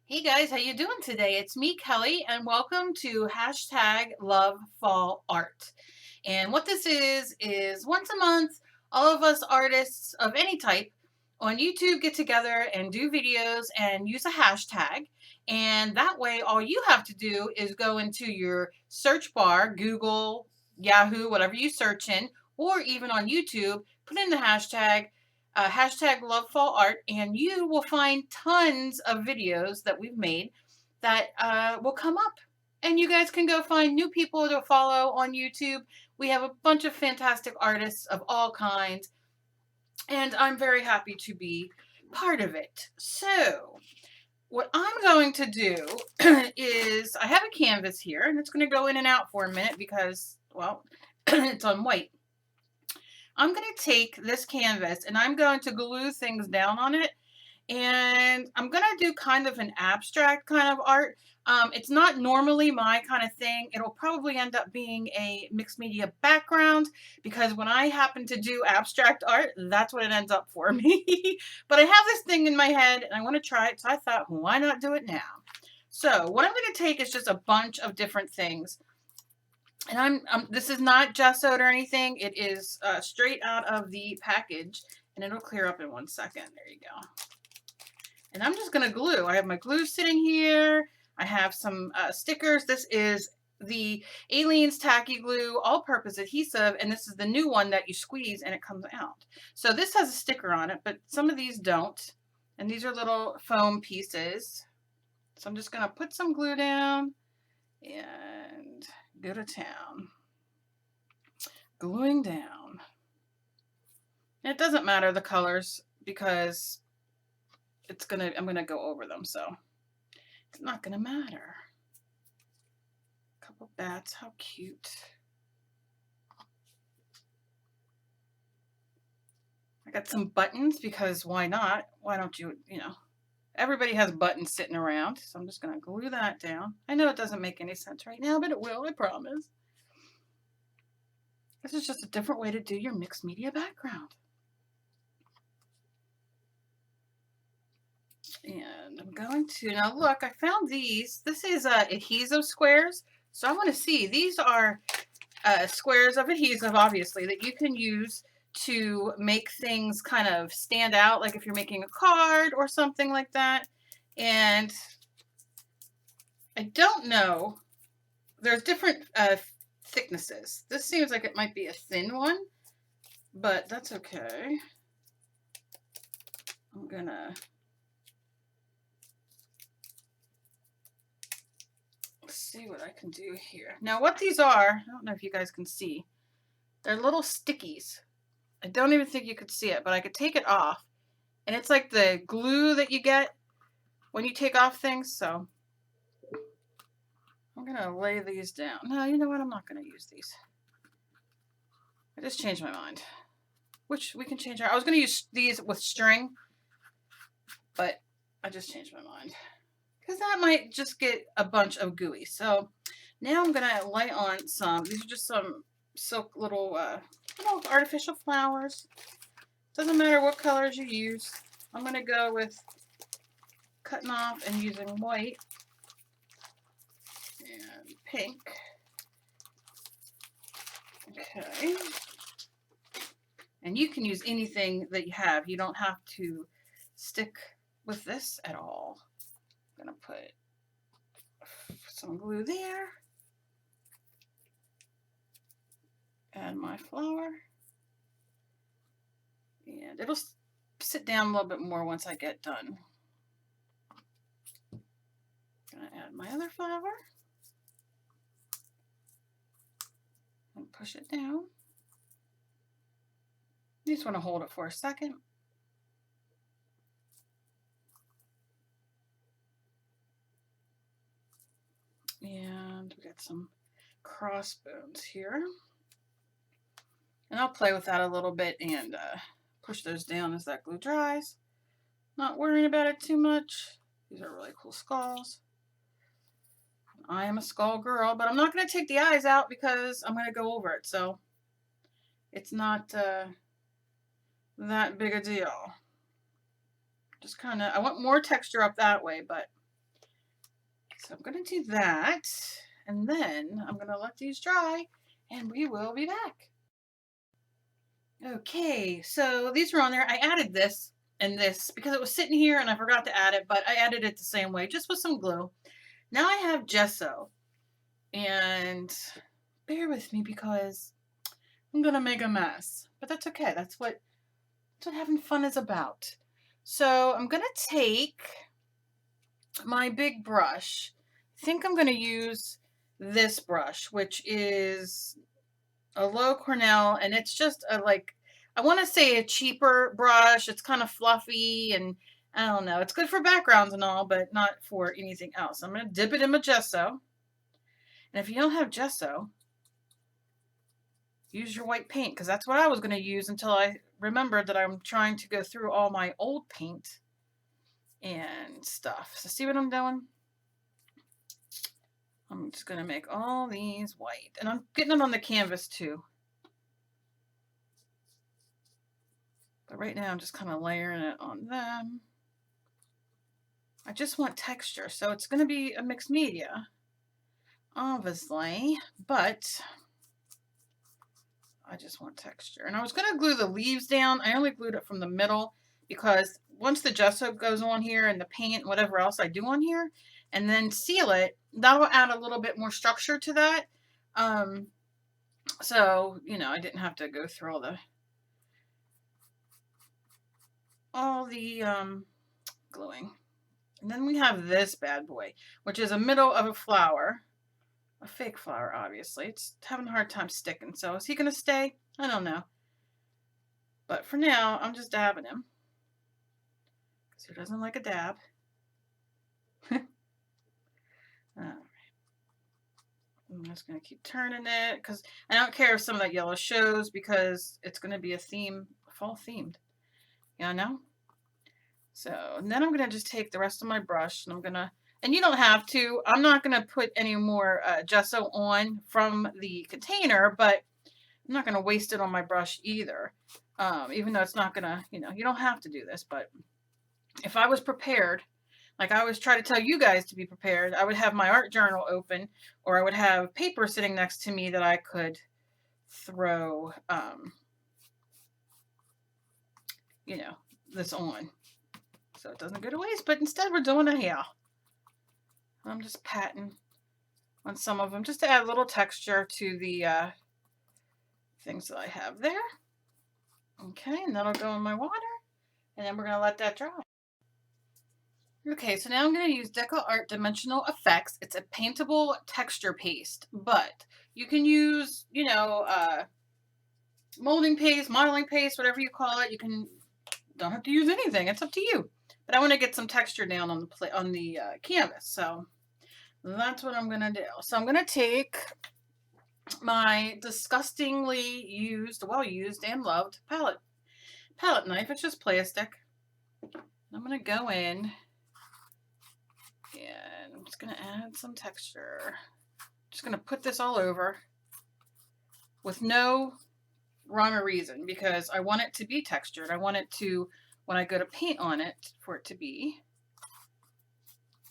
Hey guys, how you doing today? It's me, Kelly, and welcome to hashtag lovefallart. And what this is once a month, all of us artists of any type on YouTube get together and do videos and use a hashtag. And that way, all you have to do is go into your search bar, Google, Yahoo, whatever you search in, or even on YouTube, put in the hashtag lovefallart, and you will find tons of videos that we've made that will come up. And you guys can go find new people to follow on YouTube. We have a bunch of fantastic artists of all kinds, and I'm very happy to be part of it. So, what I'm going to do is I have a canvas here, and it's going to go in and out for a minute because, well, it's on white. I'm going to take this canvas and I'm going to glue things down on it. And I'm going to do kind of an abstract kind of art. It's not normally my kind of thing. It'll probably end up being a mixed media background because when I happen to do abstract art, that's what it ends up for me. But I have this thing in my head and I want to try it. So I thought, why not do it now? So what I'm going to take is just a bunch of different things. And this is not gessoed or anything. It is straight out of the package, and it'll clear up in 1 second. There you go. And I'm just going to glue. I have my glue sitting here. I have some stickers. This is the Aliens Tacky Glue All-Purpose Adhesive, and this is the new one that you squeeze and it comes out. So this has a sticker on it, but some of these don't. And these are little foam pieces. So I'm just going to put some glue down and go to town. Gluing down. And it doesn't matter the colors because I'm gonna go over them, so it's not gonna matter. Couple bats, how cute. I got some buttons because why not? Why don't you, everybody has buttons sitting around, so I'm just gonna glue that down. I know it doesn't make any sense right now, but it will, I promise. This is just a different way to do your mixed media background. And I'm going to, now look, I found these. This is adhesive squares. So I want to see, these are squares of adhesive, obviously, that you can use to make things kind of stand out, like if you're making a card or something like that. And I don't know, there's different thicknesses. This seems like it might be a thin one, but that's okay. I'm gonna see what I can do here. Now what these are, I don't know if you guys can see, they're little stickies. I don't even think you could see it, but I could take it off. And it's like the glue that you get when you take off things, so I'm gonna lay these down. No, you know what, I'm not gonna use these. I just changed my mind. Which we can change I was gonna use these with string, but I just changed my mind. Because that might just get a bunch of gooey. So now I'm gonna lay on some, these are just some silk little artificial flowers. Doesn't matter what colors you use. I'm gonna go with cutting off and using white and pink. Okay. And you can use anything that you have. You don't have to stick with this at all. I'm gonna put some glue there. Add my flower. And it'll sit down a little bit more once I get done. Gonna add my other flower. And push it down. You just want to hold it for a second. And we got some crossbones here. And I'll play with that a little bit and push those down as that glue dries. Not worrying about it too much. These are really cool skulls. I am a skull girl, but I'm not going to take the eyes out because I'm going to go over it. So it's not that big a deal. Just kind of, I want more texture up that way, but So I'm going to do that, and then I'm going to let these dry, and we will be back. Okay, so these are on there. I added this and this because it was sitting here and I forgot to add it, but I added it the same way, just with some glue. Now I have gesso, and bear with me because I'm going to make a mess, but that's okay. That's what having fun is about. So I'm going to take my big brush. I think I'm going to use this brush, which is a low Cornell, and it's just a I want to say a cheaper brush. It's kind of fluffy, and I don't know. It's good for backgrounds and all, but not for anything else. I'm going to dip it in my gesso. And if you don't have gesso, use your white paint, because that's what I was going to use until I remembered that I'm trying to go through all my old paint and stuff. So see what I'm doing? I'm just going to make all these white, and I'm getting them on the canvas too. But right now I'm just kind of layering it on them. I just want texture, so it's going to be a mixed media, obviously, but I just want texture. And I was going to glue the leaves down. I only glued it from the middle because once the gesso goes on here and the paint and whatever else I do on here, and then seal it, that will add a little bit more structure to that. So, you know, I didn't have to go through all the gluing. And then we have this bad boy, which is a middle of a flower. A fake flower, obviously. It's having a hard time sticking. So is he going to stay? I don't know. But for now, I'm just dabbing him. Because who doesn't like a dab? Alright. I'm just going to keep turning it. Because I don't care if some of that yellow shows, because it's going to be a theme, fall themed. You know? So, and then I'm going to just take the rest of my brush, and I'm going to, and you don't have to, I'm not going to put any more gesso on from the container, but I'm not going to waste it on my brush either. Even though it's not going to, you know, you don't have to do this, but if I was prepared, like I always try to tell you guys to be prepared, I would have my art journal open, or I would have paper sitting next to me that I could throw, you know, this on. So it doesn't go to waste, but instead we're doing it here. I'm just patting on some of them just to add a little texture to the things that I have there. Okay, and that'll go in my water, and then we're going to let that dry. Okay, so now I'm going to use Deco Art Dimensional Effects. It's a paintable texture paste, but you can use, you know, molding paste, modeling paste, whatever you call it. You don't have to use anything. It's up to you. But I want to get some texture down on the canvas, so that's what I'm going to do. So I'm going to take my disgustingly used, well-used and loved palette knife. It's just plastic. I'm going to go in, and I'm just going to add some texture. Just going to put this all over with no rhyme or reason, because I want it to be textured. I want it to, when I go to paint on it, for it to be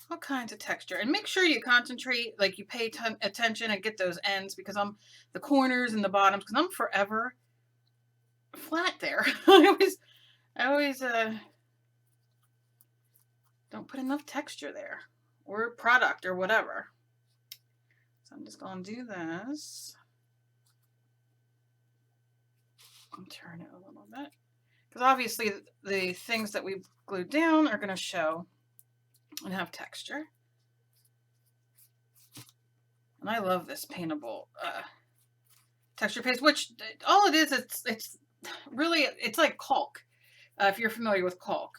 all kinds of texture. And make sure you concentrate, like you pay attention and get those ends, because I'm the corners and the bottoms, because I'm forever flat there. I always don't put enough texture there, or product, or whatever. So I'm just going to do this and turn it a little bit, because obviously the things that we've glued down are going to show and have texture. And I love this paintable texture paste, which all it is, it's really, it's like caulk. If you're familiar with caulk,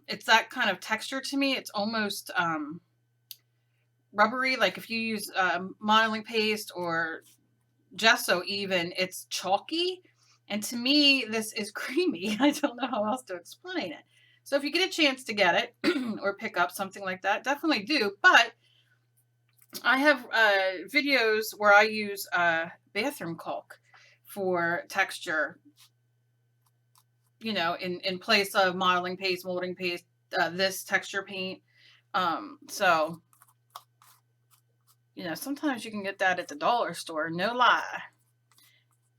it's that kind of texture to me. It's almost rubbery. Like if you use modeling paste or gesso even, it's chalky. And to me, this is creamy. I don't know how else to explain it. So if you get a chance to get it or pick up something like that, definitely do. But I have videos where I use bathroom caulk for texture, you know, in place of modeling paste, molding paste, this texture paint. So You know, sometimes you can get that at the dollar store, no lie.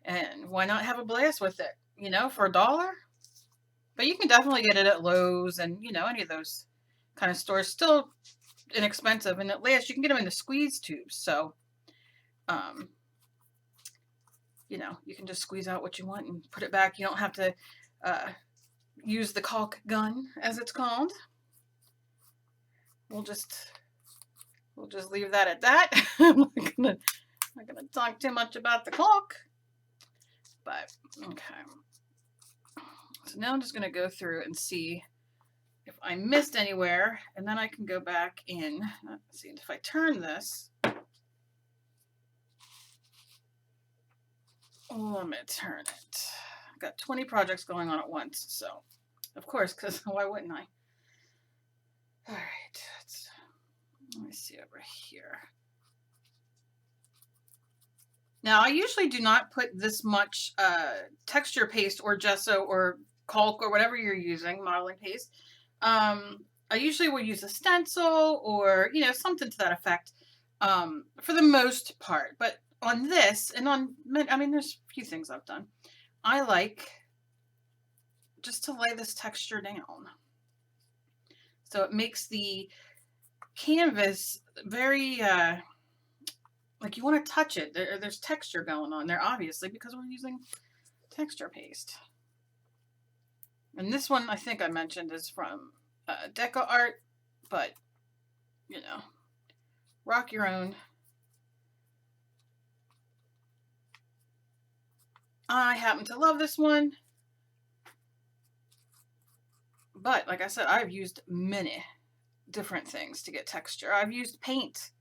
And why not have a blast with it, you know, for $1? But you can definitely get it at Lowe's and, you know, any of those kind of stores. Still inexpensive. And at last, you can get them in the squeeze tubes. So, you know, you can just squeeze out what you want and put it back. You don't have to use the caulk gun, as it's called. We'll just leave that at that. I'm not gonna talk too much about the caulk. But okay. So now I'm just gonna go through and see if I missed anywhere, and then I can go back in. Let's see if I turn this. Let me turn it. I've got 20 projects going on at once, so of course, because why wouldn't I? All right, let me see over here. Now, I usually do not put this much texture paste or gesso or caulk or whatever you're using, modeling paste. I usually will use a stencil or, you know, something to that effect for the most part. But on this and on, I mean, there's a few things I've done. I like just to lay this texture down. So it makes the canvas very, like you want to touch it. There's texture going on there, obviously, because we're using texture paste. And this one, I think I mentioned, is from Deco Art, but, you know, rock your own. I happen to love this one. But, like I said, I've used many different things to get texture. I've used paint.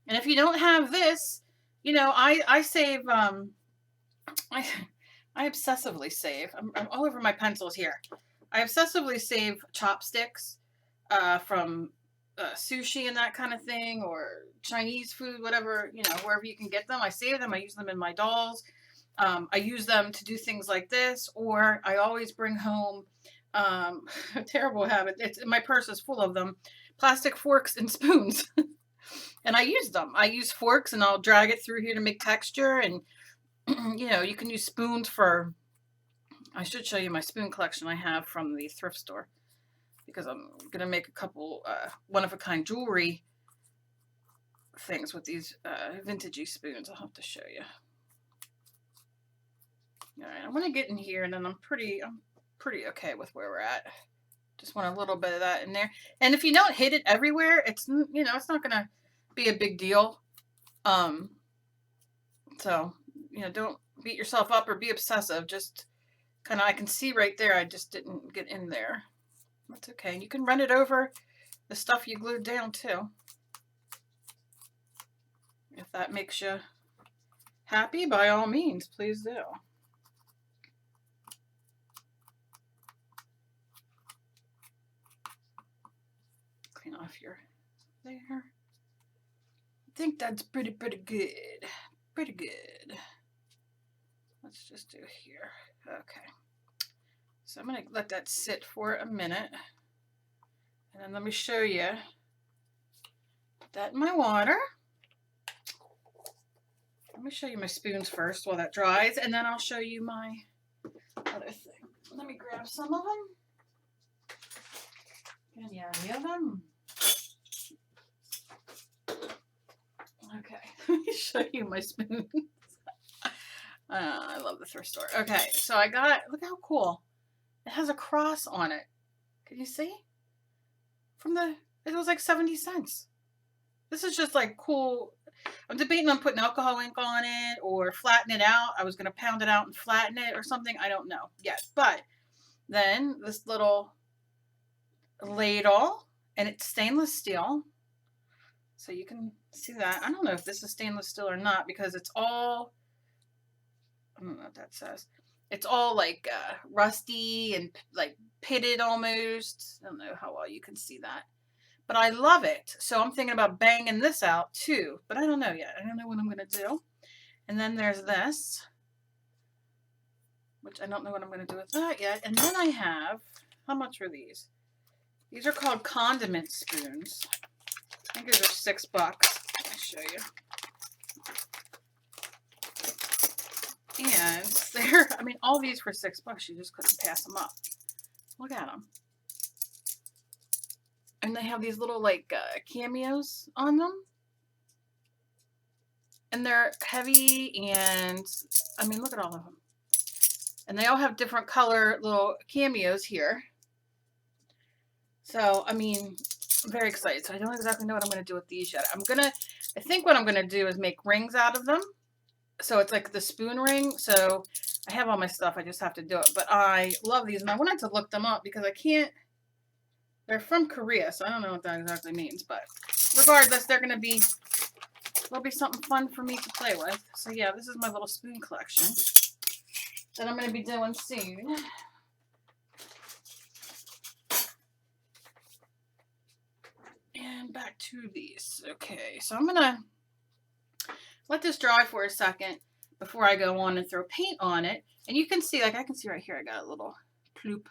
And if you don't have this, you know, I save, I obsessively save, I'm all over my pencils here. I obsessively save chopsticks from sushi and that kind of thing, or Chinese food, whatever, you know, wherever you can get them. I save them. I use them in my dolls. I use them to do things like this, or I always bring home a terrible habit. My purse is full of them, plastic forks and spoons. And I use them. I use forks and I'll drag it through here to make texture. And, you know, you can use spoons for, I should show you my spoon collection I have from the thrift store, because I'm going to make a couple one-of-a-kind jewelry things with these vintagey spoons. I'll have to show you. All right, I'm going to get in here, and then I'm pretty okay with where we're at. Just want a little bit of that in there. And if you don't hit it everywhere, it's, you know, it's not going to be a big deal. So, you know, don't beat yourself up or be obsessive. Just kind of, I can see right there, I just didn't get in there. That's okay. You can run it over the stuff you glued down too, if that makes you happy. By all means, please do. Clean off your there. I think that's pretty good. Pretty good. Let's just do here. Okay. So I'm going to let that sit for a minute. And then let me show you. Put that in my water. Let me show you my spoons first while that dries, and then I'll show you my other thing. Let me grab some of them. Can you hear them? Okay, let me show you my spoons. I love the thrift store. Okay, so I got, look how cool. It has a cross on it. Can you see? It was like 70 cents. This is just like cool. I'm debating on putting alcohol ink on it or flatten it out. I was going to pound it out and flatten it or something. I don't know yet. But then this little ladle, and it's stainless steel. So you can see that. I don't know if this is stainless steel or not, because it's all, I don't know what that says. It's all like rusty and like pitted almost. I don't know how well you can see that. But I love it. So I'm thinking about banging this out too. But I don't know yet. I don't know what I'm going to do. And then there's this, which I don't know what I'm going to do with that yet. And then I have, how much are these? These are called condiment spoons. I think these are $6. show you. And they're, I mean, all these for $6. You just couldn't pass them up. Look at them. And they have these little like cameos on them. And they're heavy, and I mean, look at all of them. And they all have different color little cameos here. So, I mean, I'm very excited. So I don't exactly know what I'm going to do with these yet. I think what I'm going to do is make rings out of them. So it's like the spoon ring. So I have all my stuff. I just have to do it. But I love these. And I wanted to look them up because I can't. They're from Korea. So I don't know what that exactly means. But regardless, there'll be something fun for me to play with. So yeah, this is my little spoon collection that I'm going to be doing soon. And back to these. Okay, so I'm going to let this dry for a second before I go on and throw paint on it. And you can see, like I can see right here, I got a little ploop.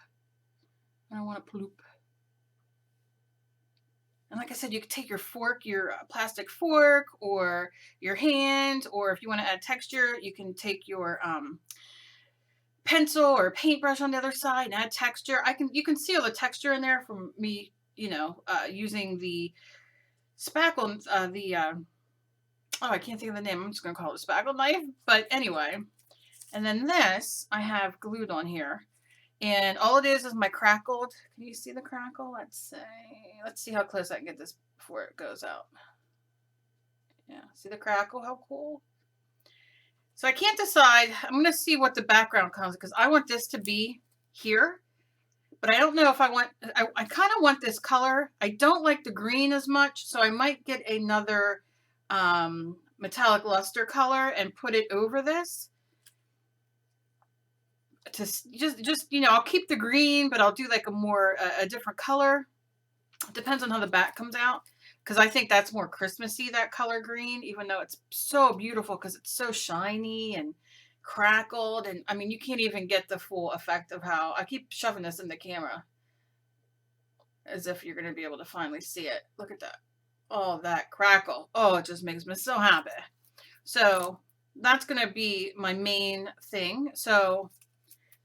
I don't want a ploop. And like I said, you can take your fork, your plastic fork, or your hand, or if you want to add texture, you can take your pencil or paintbrush on the other side and add texture. You can see all the texture in there from me, you know, using the spackle, oh, I can't think of the name. I'm just going to call it a spackle knife. But anyway, and then this I have glued on here. And all it is my crackled. Can you see the crackle? Let's see how close I can get this before it goes out. Yeah, see the crackle? How cool. So I can't decide. I'm going to see what the background comes, because I want this to be here. But I don't know if I want, I kind of want this color. I don't like the green as much, so I might get another metallic luster color and put it over this. To just you know, I'll keep the green, but I'll do like a different color. It depends on how the back comes out, because I think that's more Christmassy, that color green, even though it's so beautiful because it's so shiny and crackled. And I mean, you can't even get the full effect of how I keep shoving this in the camera as if you're going to be able to finally see it. Look at that. Oh, that crackle. Oh, it just makes me so happy. So that's going to be my main thing. So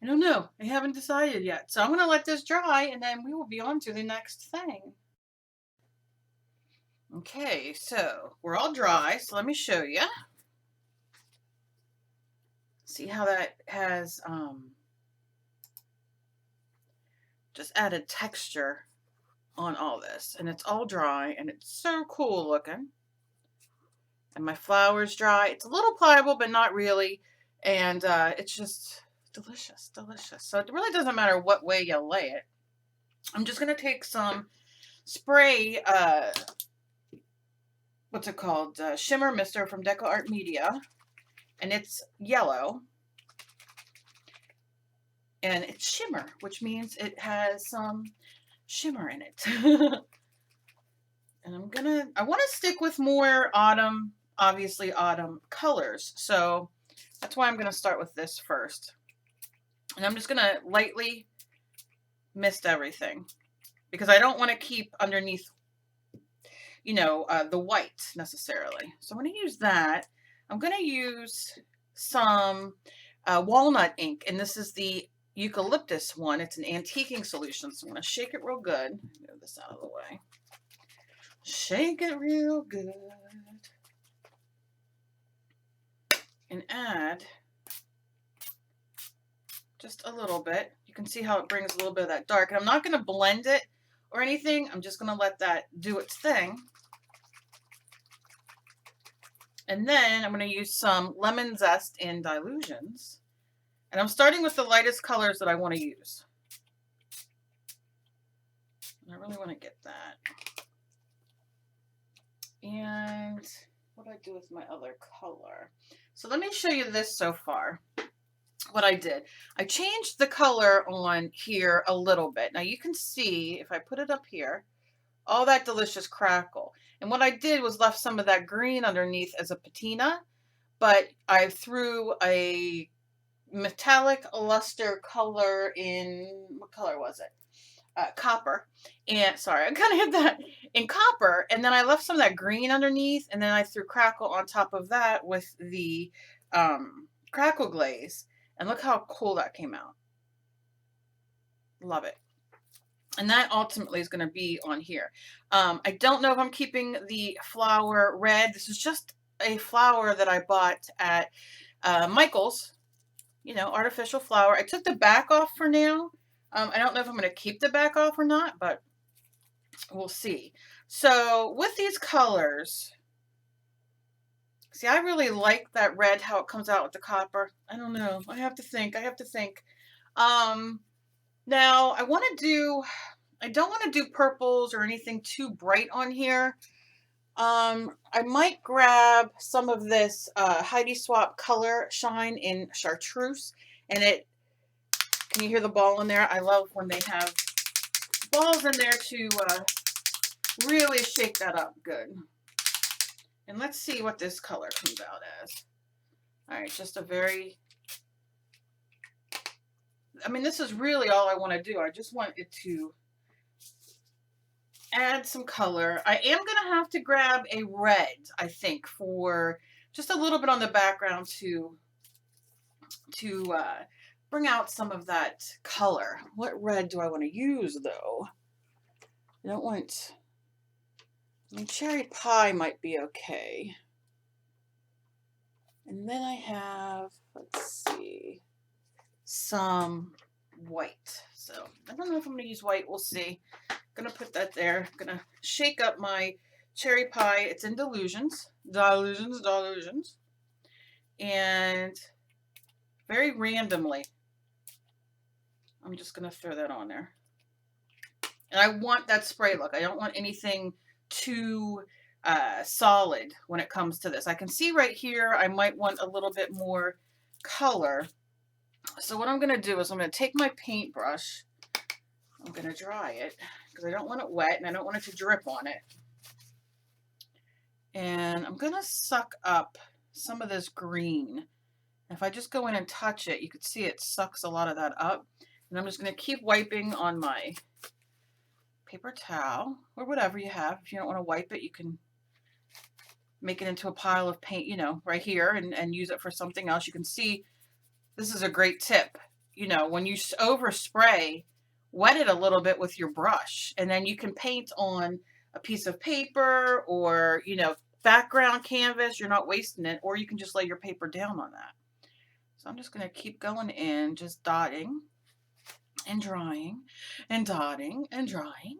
I don't know. I haven't decided yet. So I'm going to let this dry, and then we will be on to the next thing. Okay, so we're all dry. So let me show you. See how that has just added texture on all this. And it's all dry, and it's so cool looking. And my flour's dry. It's a little pliable, but not really. And it's just delicious, delicious. So it really doesn't matter what way you lay it. I'm just going to take some spray, what's it called? Shimmer Mister from Deco Art Media. And it's yellow. And it's shimmer, which means it has some shimmer in it. And I want to stick with more autumn, obviously autumn colors. So that's why I'm going to start with this first. And I'm just going to lightly mist everything, because I don't want to keep underneath, you know, the white necessarily. So I'm going to use that. I'm going to use some walnut ink, and this is the eucalyptus one. It's an antiquing solution, so I'm going to shake it real good. Move this out of the way. Shake it real good. And add just a little bit. You can see how it brings a little bit of that dark. And I'm not going to blend it or anything. I'm just going to let that do its thing. And then I'm going to use some lemon zest in dilutions. And I'm starting with the lightest colors that I want to use. And I really want to get that. And what do I do with my other color? So let me show you this so far. What I did. I changed the color on here a little bit. Now you can see, if I put it up here, all that delicious crackle. And what I did was left some of that green underneath as a patina, but I threw a metallic luster color in, what color was it? Copper. And sorry, I kind of hit that in copper, and then I left some of that green underneath, and then I threw crackle on top of that with the crackle glaze, and look how cool that came out. Love it. And that ultimately is going to be on here. I don't know if I'm keeping the flower red. This is just a flower that I bought at Michael's, you know, artificial flower. I took the back off for now. I don't know if I'm going to keep the back off or not, but we'll see. So with these colors, see, I really like that red, how it comes out with the copper. I don't know. I have to think. Now I don't want to do purples or anything too bright on here. I might grab some of this Heidi Swapp Color Shine in Chartreuse, and can you hear the ball in there? I love when they have balls in there to really shake that up good. And let's see what this color comes out as. All right, just a very, I mean, this is really all I want to do. I just want it to add some color. I am going to have to grab a red, I think, for just a little bit on the background to bring out some of that color. What red do I want to use, though? I don't want, I mean, cherry pie might be okay. And then I have, let's see, some white. So I don't know if I'm going to use white. We'll see. Going to put that there. Going to shake up my cherry pie. It's in Delusions. And very randomly, I'm just going to throw that on there. And I want that spray look. I don't want anything too solid when it comes to this. I can see right here I might want a little bit more color. So what I'm going to do is I'm going to take my paintbrush. I'm going to dry it because I don't want it wet and I don't want it to drip on it. And I'm going to suck up some of this green. If I just go in and touch it, you can see it sucks a lot of that up. And I'm just going to keep wiping on my paper towel or whatever you have. If you don't want to wipe it, you can make it into a pile of paint, you know, right here and use it for something else. You can see this is a great tip. You know, when you overspray, wet it a little bit with your brush, and then you can paint on a piece of paper or, you know, background canvas. You're not wasting it, or you can just lay your paper down on that. So I'm just going to keep going in, just dotting and drying and dotting and drying.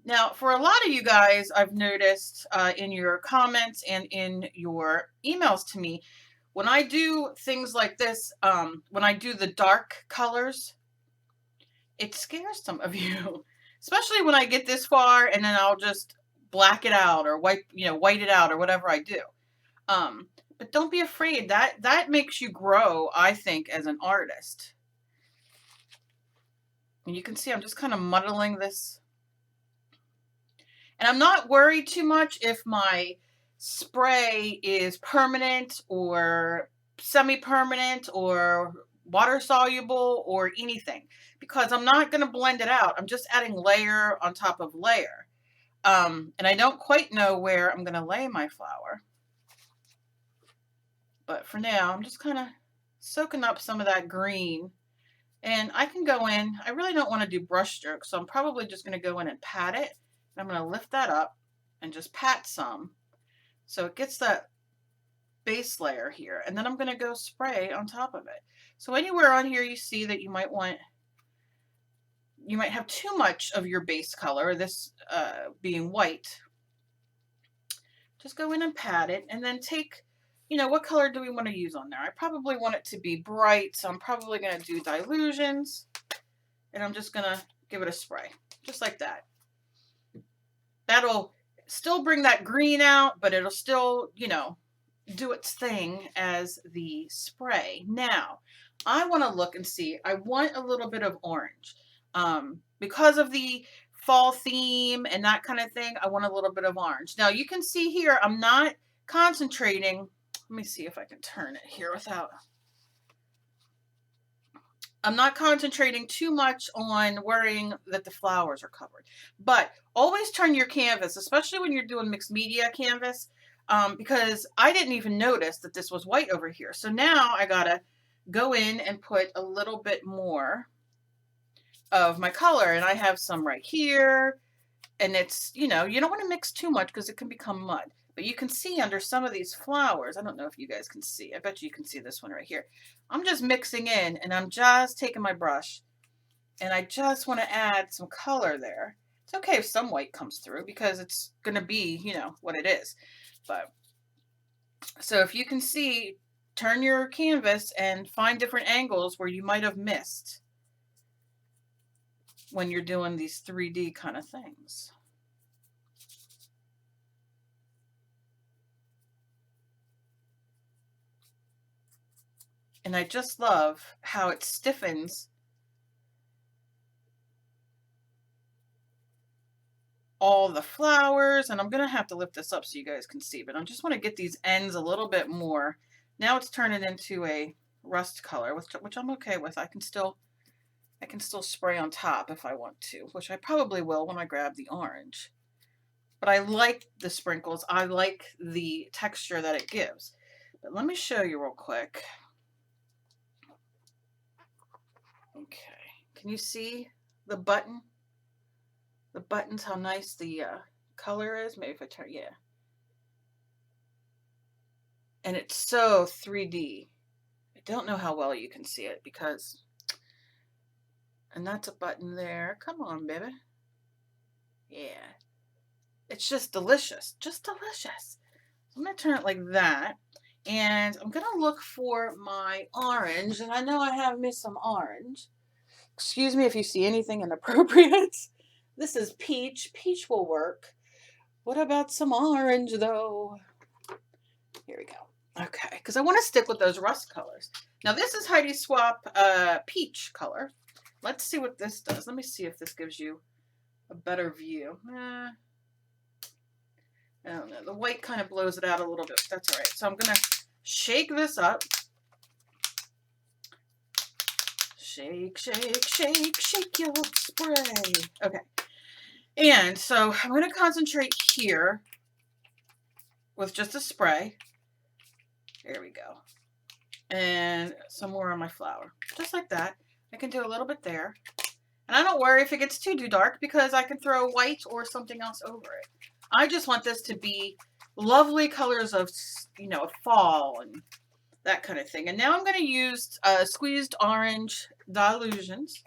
Now, for a lot of you guys, I've noticed in your comments and in your emails to me, when I do things like this, when I do the dark colors, it scares some of you, especially when I get this far and then I'll just black it out or white it out or whatever I do. But don't be afraid. That makes you grow, I think, as an artist. And you can see I'm just kind of muddling this. And I'm not worried too much if my spray is permanent or semi-permanent or water soluble or anything, because I'm not going to blend it out. I'm just adding layer on top of layer. And I don't quite know where I'm going to lay my flower. But for now, I'm just kind of soaking up some of that green. And I can go in. I really don't want to do brush strokes, so I'm probably just going to go in and pat it. And I'm going to lift that up and just pat some so it gets that base layer here. And then I'm going to go spray on top of it. So anywhere on here you see that you might have too much of your base color, this being white, just go in and pat it, and then take, you know, what color do we want to use on there? I probably want it to be bright, so I'm probably going to do Dilutions, and I'm just going to give it a spray, just like that. That'll still bring that green out, but it'll still, you know, do its thing as the spray. Now, I want to look and see, I want a little bit of orange. Because of the fall theme and that kind of thing, I want a little bit of orange. Now, you can see here, I'm not concentrating. Let me see if I can turn it here without. I'm not concentrating too much on worrying that the flowers are covered. But always turn your canvas, especially when you're doing mixed media canvas, because I didn't even notice that this was white over here. So now I gotta go in and put a little bit more of my color. And I have some right here. And it's, you know, you don't want to mix too much because it can become mud. But you can see under some of these flowers, I don't know if you guys can see. I bet you can see this one right here. I'm just mixing in and I'm just taking my brush and I just want to add some color there. It's okay if some white comes through because it's going to be, you know, what it is. But so if you can see, turn your canvas and find different angles where you might have missed when you're doing these 3D kind of things. And I just love how it stiffens all the flowers. And I'm going to have to lift this up so you guys can see, but I just want to get these ends a little bit more. Now it's turning into a rust color, which I'm okay with. I can still spray on top if I want to, which I probably will when I grab the orange. But I like the sprinkles. I like the texture that it gives. But let me show you real quick. Okay, can you see the button? The buttons, how nice the color is. Maybe if I turn, yeah. And it's so 3D. I don't know how well you can see it because, and that's a button there. Come on, baby. Yeah. It's just delicious. Just delicious. So I'm going to turn it like that. And I'm going to look for my orange. And I know I have missed some orange. Excuse me if you see anything inappropriate. This is peach. Peach will work. What about some orange, though? Here we go. Okay, because I want to stick with those rust colors. Now, this is Heidi Swap peach color. Let's see what this does. Let me see if this gives you a better view. I don't know. The white kind of blows it out a little bit. That's all right. So I'm going to shake this up. Shake, shake, shake, shake your spray. Okay. And so I'm going to concentrate here with just a spray. There we go. And some more on my flower. Just like that. I can do a little bit there. And I don't worry if it gets too dark because I can throw white or something else over it. I just want this to be lovely colors of, you know, fall and that kind of thing. And now I'm going to use squeezed orange dilutions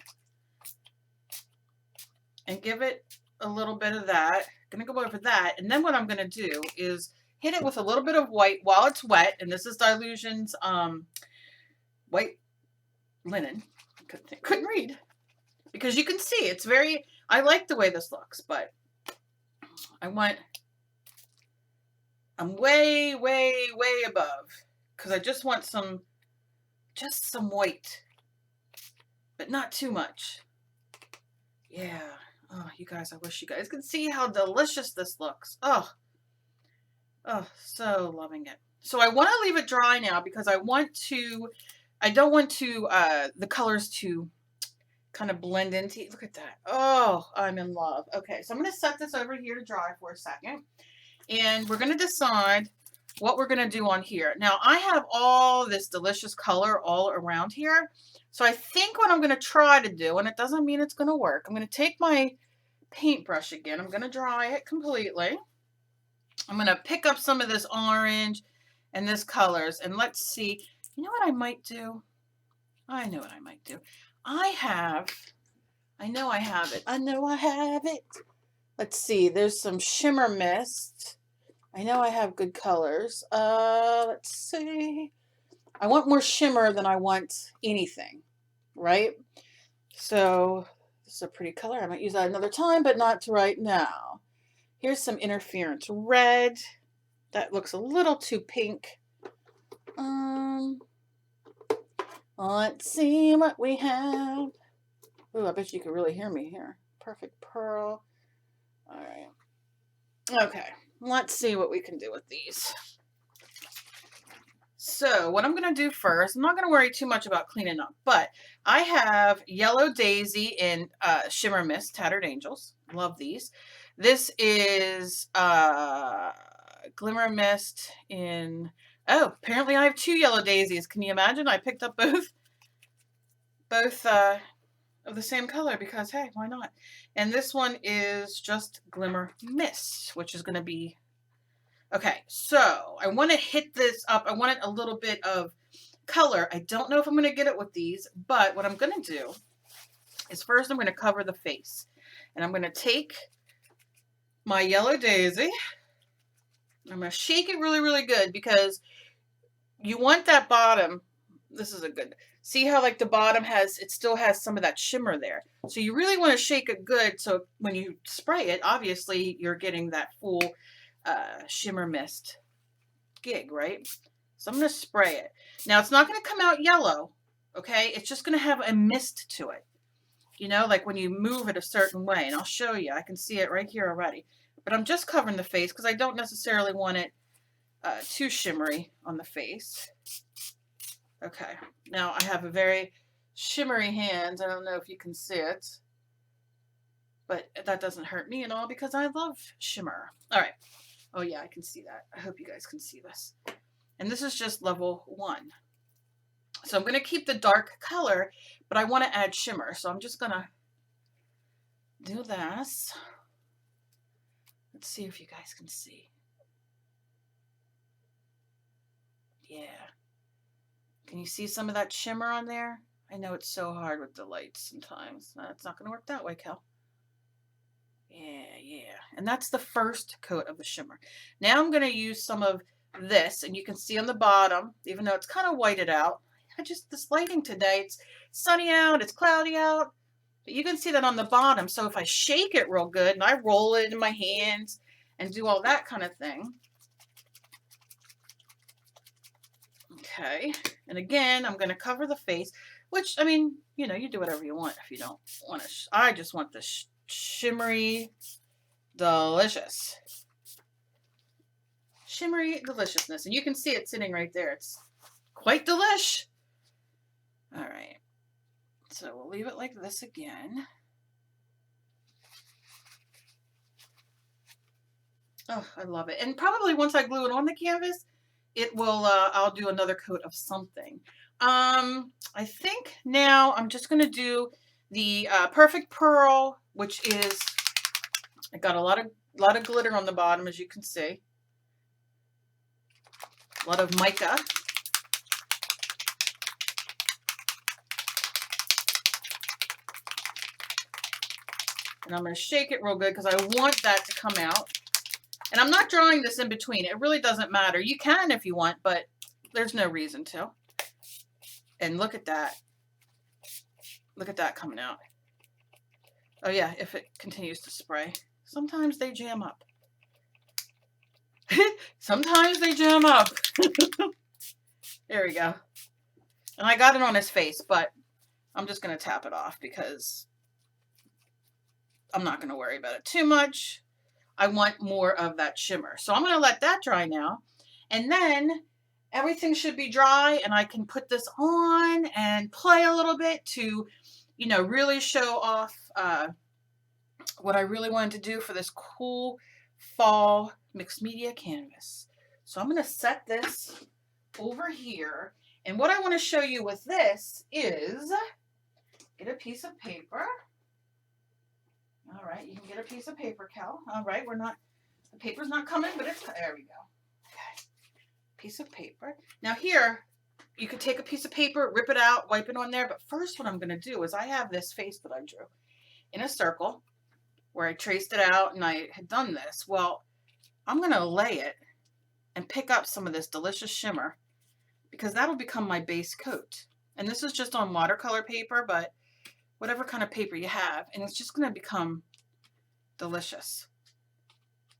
and give it a little bit of that. I'm going to go over that. And then what I'm going to do is hit it with a little bit of white while it's wet. And this is Dilutions white linen. Couldn't read. Because you can see it's very, I like the way this looks, but I'm way, way, way above because I just want just some white, but not too much. Yeah. Oh, you guys, I wish you guys could see how delicious this looks. Oh, so loving it. So I want to leave it dry now because I don't want the colors to kind of blend into. Look at that. Oh, I'm in love. Okay, so I'm going to set this over here to dry for a second. And we're going to decide what we're going to do on here. Now, I have all this delicious color all around here. So I think what I'm going to try to do, and it doesn't mean it's going to work, I'm going to take my paintbrush again. I'm going to dry it completely. I'm going to pick up some of this orange and this colors. And let's see. You know what I might do? I know what I might do. I know I have it. Let's see. There's some shimmer mist. I know I have good colors. Let's see. I want more shimmer than I want anything, right? So this is a pretty color. I might use that another time, but not right now. Here's some interference red. That looks a little too pink. Let's see what we have. Ooh, I bet you can really hear me here. Perfect pearl. All right. Okay. Let's see what we can do with these. So what I'm going to do first, I'm not going to worry too much about cleaning up, but I have Yellow Daisy in Shimmer Mist, Tattered Angels. Love these. This is Glimmer Mist in, oh, apparently I have 2 Yellow Daisies. Can you imagine? I picked up both of the same color because, hey, why not? And this one is just Glimmer Mist, which is going to be, okay, so I want to hit this up. I want it a little bit of color. I don't know if I'm going to get it with these, but what I'm going to do is first I'm going to cover the face. And I'm going to take my Yellow Daisy. I'm going to shake it really, really good because you want that bottom. This is a good, see how like the bottom has, it still has some of that shimmer there. So you really want to shake it good. So when you spray it, obviously you're getting that full shimmer mist gig, right? So I'm going to spray it. Now it's not going to come out yellow, okay? It's just going to have a mist to it. You know, like when you move it a certain way, and I'll show you. I can see it right here already. But I'm just covering the face because I don't necessarily want it too shimmery on the face. Okay, now I have a very shimmery hand. I don't know if you can see it, but that doesn't hurt me at all because I love shimmer. All right. Oh yeah, I can see that. I hope you guys can see this. And this is just level 1. So I'm going to keep the dark color, but I want to add shimmer. So I'm just going to do this. Let's see if you guys can see. Yeah. Can you see some of that shimmer on there? I know it's so hard with the lights sometimes. It's not going to work that way, Kel. Yeah. And that's the first coat of the shimmer. Now I'm going to use some of this, and you can see on the bottom, even though it's kind of whited out, this lighting today, it's sunny out, it's cloudy out, but you can see that on the bottom. So if I shake it real good and I roll it in my hands and do all that kind of thing. Okay. And again, I'm going to cover the face, which, I mean, you know, you do whatever you want if you don't want to. I just want the shimmery, delicious. Shimmery deliciousness. And you can see it sitting right there. It's quite delish. All right. So we'll leave it like this again. Oh, I love it. And probably once I glue it on the canvas, it will, I'll do another coat of something. I think now I'm just going to do the Perfect Pearl, which is, I got a lot of glitter on the bottom, as you can see. A lot of mica. And I'm going to shake it real good because I want that to come out. And I'm not drawing this in between. It really doesn't matter. You can if you want, but there's no reason to. And look at that. Look at that coming out. Oh yeah, if it continues to spray. Sometimes they jam up. Sometimes they jam up. There we go. And I got it on his face, but I'm just going to tap it off because I'm not going to worry about it too much. I want more of that shimmer. So I'm going to let that dry now. And then everything should be dry and I can put this on and play a little bit to, you know, really show off what I really wanted to do for this cool fall mixed media canvas. So I'm going to set this over here. And what I want to show you with this is get a piece of paper. All right, you can get a piece of paper, Cal. All right, the paper's not coming, but it's, there we go. Okay, piece of paper. Now here, you could take a piece of paper, rip it out, wipe it on there. But first what I'm going to do is I have this face that I drew in a circle where I traced it out and I had done this. Well, I'm going to lay it and pick up some of this delicious shimmer because that'll become my base coat. And this is just on watercolor paper, but whatever kind of paper you have, and it's just going to become delicious.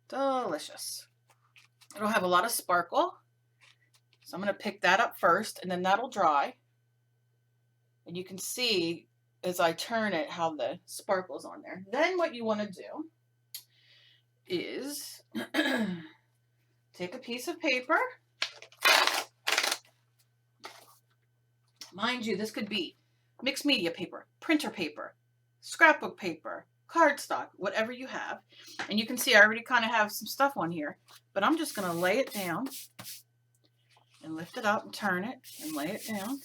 Delicious. It'll have a lot of sparkle. So I'm going to pick that up first, and then that'll dry. And you can see as I turn it how the sparkle's on there. Then what you want to do is take a piece of paper. Mind you, this could be mixed media paper, printer paper, scrapbook paper, cardstock, whatever you have. And you can see I already kind of have some stuff on here, but I'm just going to lay it down and lift it up and turn it and lay it down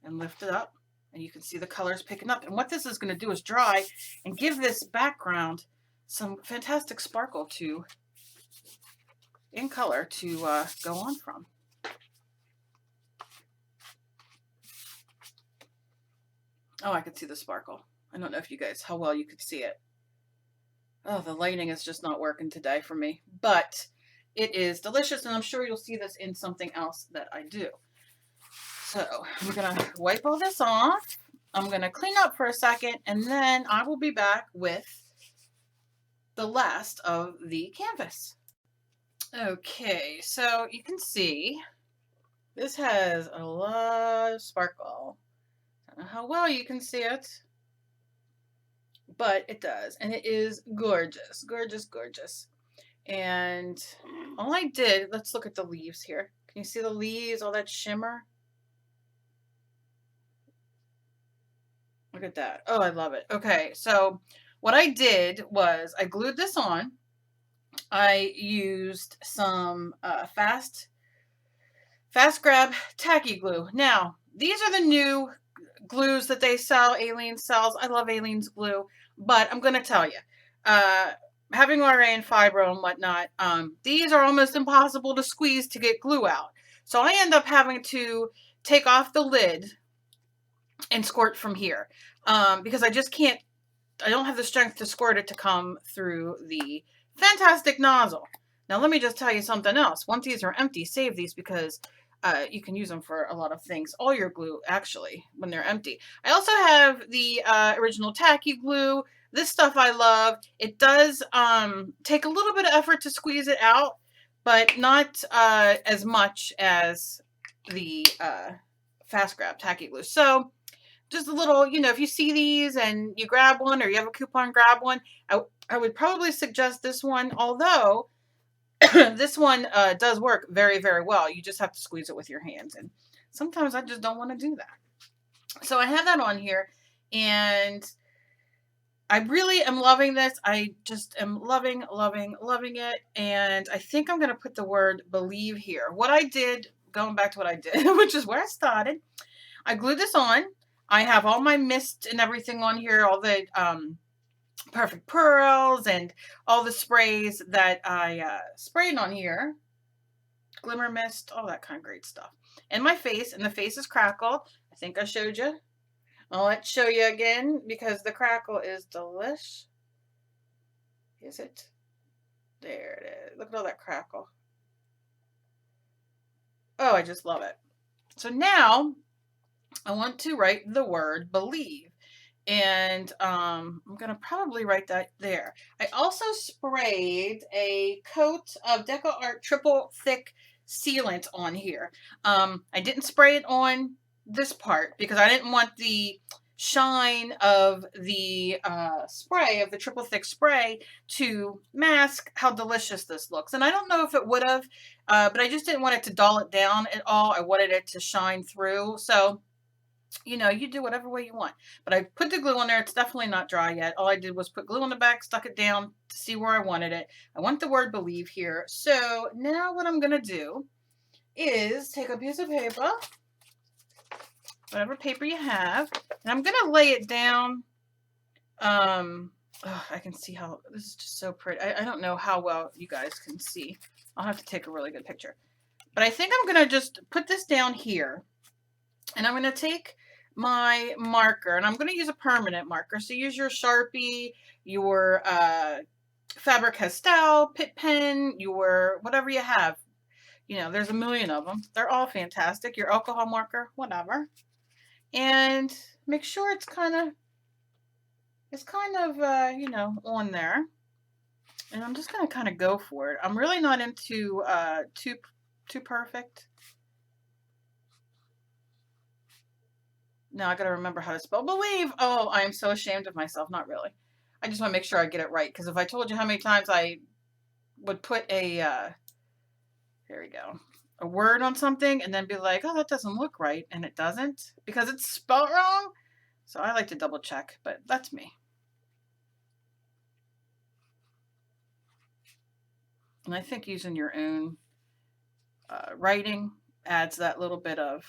and lift it up. And you can see the colors picking up. And what this is going to do is dry and give this background some fantastic sparkle to, in color, to go on from. Oh, I could see the sparkle. I don't know if you guys, how well you could see it. Oh, the lighting is just not working today for me, but it is delicious, and I'm sure you'll see this in something else that I do. So I'm going to wipe all this off. I'm going to clean up for a second, and then I will be back with the last of the canvas. Okay, so you can see this has a lot of sparkle. I don't know how well you can see it, but it does, and it is gorgeous, gorgeous, gorgeous. And all I did, let's look at the leaves here. Can you see the leaves, all that shimmer? Look at that. Oh, I love it. Okay, so what I did was I glued this on. I used some fast grab tacky glue. Now, these are the new glues that they sell, Alien sells. I love Alien's glue, but I'm going to tell you, having RA and fibro and whatnot, these are almost impossible to squeeze to get glue out. So I end up having to take off the lid and squirt from here because I just can't, I don't have the strength to squirt it to come through the fantastic nozzle. Now let me just tell you something else. Once these are empty, save these because you can use them for a lot of things. All your glue, actually, when they're empty. I also have the original tacky glue. This stuff I love. It does take a little bit of effort to squeeze it out, but not as much as the fast grab tacky glue. So just a little, you know, if you see these and you grab one or you have a coupon, grab one. I would probably suggest this one, although this one does work very, very well. You just have to squeeze it with your hands. And sometimes I just don't want to do that. So I have that on here, and I really am loving this. I just am loving, loving, loving it. And I think I'm going to put the word believe here. What I did, going back to what I did, which is where I started, I glued this on. I have all my mist and everything on here, all the Perfect Pearls and all the sprays that I sprayed on here. Glimmer mist, all that kind of great stuff. And my face, and the face is crackled. I think I showed you. Let's show you again because the crackle is delish. Is it? There it is. Look at all that crackle. Oh, I just love it. So now I want to write the word believe. And I'm going to probably write that there. I also sprayed a coat of Deco Art Triple Thick Sealant on here. I didn't spray it on this part because I didn't want the shine of the spray, of the Triple Thick spray, to mask how delicious this looks. And I don't know if it would have, but I just didn't want it to dull it down at all. I wanted it to shine through. So, you know, you do whatever way you want. But I put the glue on there. It's definitely not dry yet. All I did was put glue on the back, stuck it down to see where I wanted it. I want the word believe here. So now what I'm going to do is take a piece of paper, whatever paper you have, and I'm going to lay it down. Oh, I can see how, this is just so pretty. I don't know how well you guys can see. I'll have to take a really good picture. But I think I'm going to just put this down here. And I'm going to take my marker, and I'm going to use a permanent marker. So use your Sharpie, your Faber-Castell, Pitt pen, your whatever you have. You know, there's a million of them. They're all fantastic. Your alcohol marker, whatever. And make sure it's kind of, you know, on there. And I'm just going to kind of go for it. I'm really not into too perfect. Now I got to remember how to spell believe. Oh, I am so ashamed of myself. Not really. I just want to make sure I get it right. Because if I told you how many times I would put a, here we go. a word on something and then be like, oh, that doesn't look right. And it doesn't because it's spelled wrong. So I like to double check, but that's me. And I think using your own writing adds that little bit of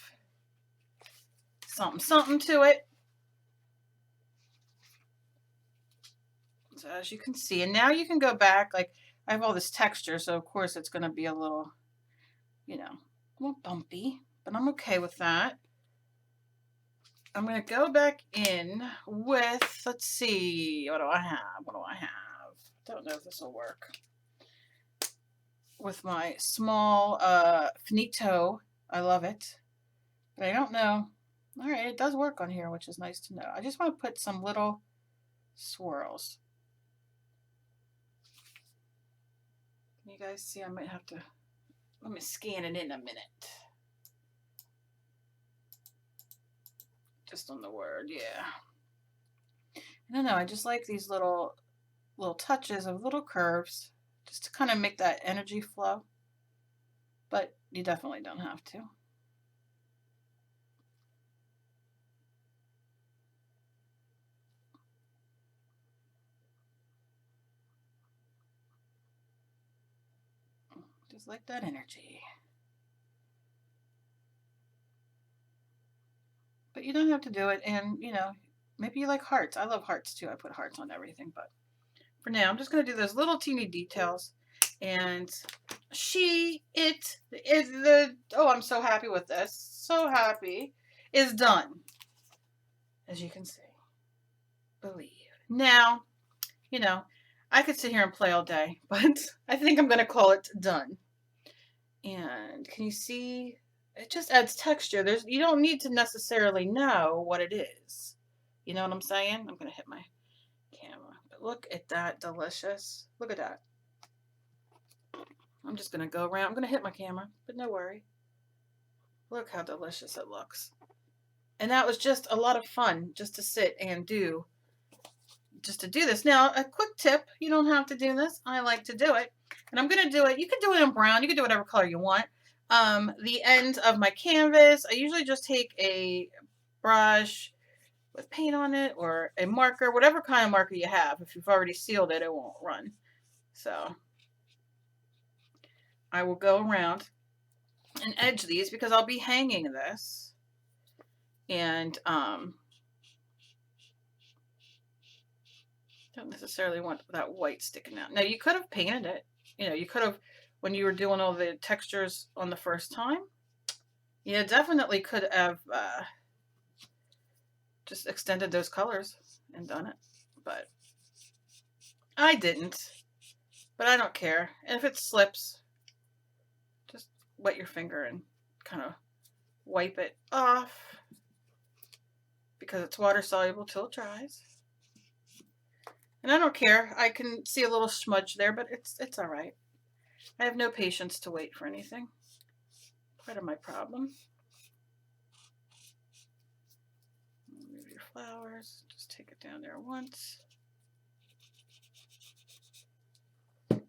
something to it. So as you can see, and now you can go back, like I have all this texture, so of course it's going to be a little, you know, a little bumpy, but I'm okay with that. I'm going to go back in with, let's see, what do I have? What do I have? Don't know if this will work. With my small finito. I love it. But I don't know. All right, it does work on here, which is nice to know. I just want to put some little swirls. Can you guys see? I might have to, let me scan it in a minute. Just on the word, yeah. I don't know, I just like these little touches of little curves just to kind of make that energy flow. But you definitely don't have to. Just like that energy. But you don't have to do it. And, you know, maybe you like hearts. I love hearts too. I put hearts on everything. But for now, I'm just going to do those little teeny details. And oh, I'm so happy with this. So happy. Is done. As you can see. Believe. Now, you know, I could sit here and play all day, but I think I'm going to call it done. And can you see? It just adds texture. You don't need to necessarily know what it is. You know what I'm saying? I'm going to hit my camera. But look at that, delicious. Look at that. I'm just going to go around. I'm going to hit my camera, but no worry. Look how delicious it looks. And that was just a lot of fun just to sit and do this. Now, a quick tip, you don't have to do this. I like to do it. And I'm going to do it. You can do it in brown. You can do whatever color you want. The end of my canvas, I usually just take a brush with paint on it or a marker, whatever kind of marker you have. If you've already sealed it, it won't run. So I will go around and edge these because I'll be hanging this. And don't necessarily want that white sticking out. Now you could have painted it. You know, you could have, when you were doing all the textures on the first time, you definitely could have just extended those colors and done it. But I didn't. But I don't care. And if it slips, just wet your finger and kind of wipe it off because it's water soluble till it dries. And I don't care. I can see a little smudge there, but it's all right. I have no patience to wait for anything. Part of my problem. Move your flowers. Just take it down there once. Okay.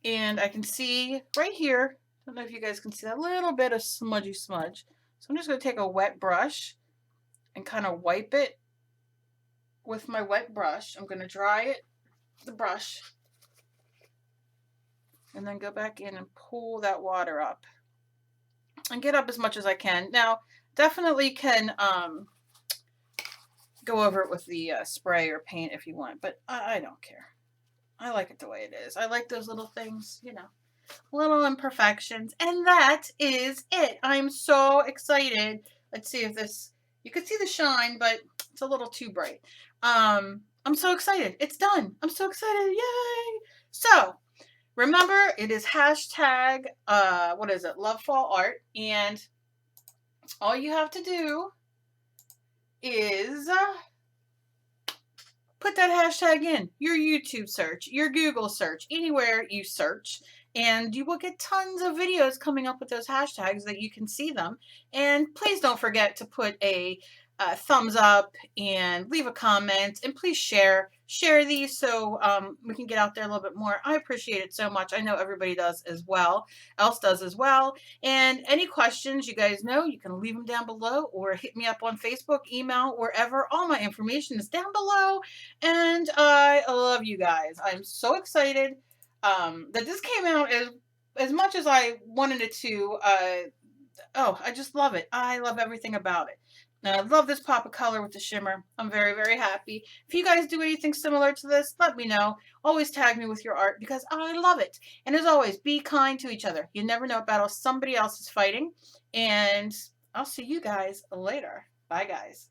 And I can see right here, I don't know if you guys can see that little bit of smudgy smudge. So I'm just going to take a wet brush and kind of wipe it with my wet brush. I'm going to dry it, the brush, and then go back in and pull that water up and get up as much as I can. Now, definitely can go over it with the spray or paint if you want, but I don't care. I like it the way it is. I like those little things, you know, little imperfections. And that is it. I'm so excited. Let's see if this, you can see the shine, but it's a little too bright. I'm so excited. It's done. I'm so excited. Yay. So remember, it is hashtag, what is it? lovefallart. And all you have to do is put that hashtag in your YouTube search, your Google search, anywhere you search, and you will get tons of videos coming up with those hashtags that you can see them. And please don't forget to put a thumbs up and leave a comment, and please share these so we can get out there a little bit more. I appreciate it so much. I know everybody else does as well. And any questions, you guys know you can leave them down below or hit me up on Facebook, email, wherever. All my information is down below. And I love you guys. I'm so excited that this came out as much as I wanted it to. Oh, I just love it. I love everything about it. And I love this pop of color with the shimmer. I'm very, very happy. If you guys do anything similar to this, let me know. Always tag me with your art because I love it. And as always, be kind to each other. You never know what battle somebody else is fighting. And I'll see you guys later. Bye, guys.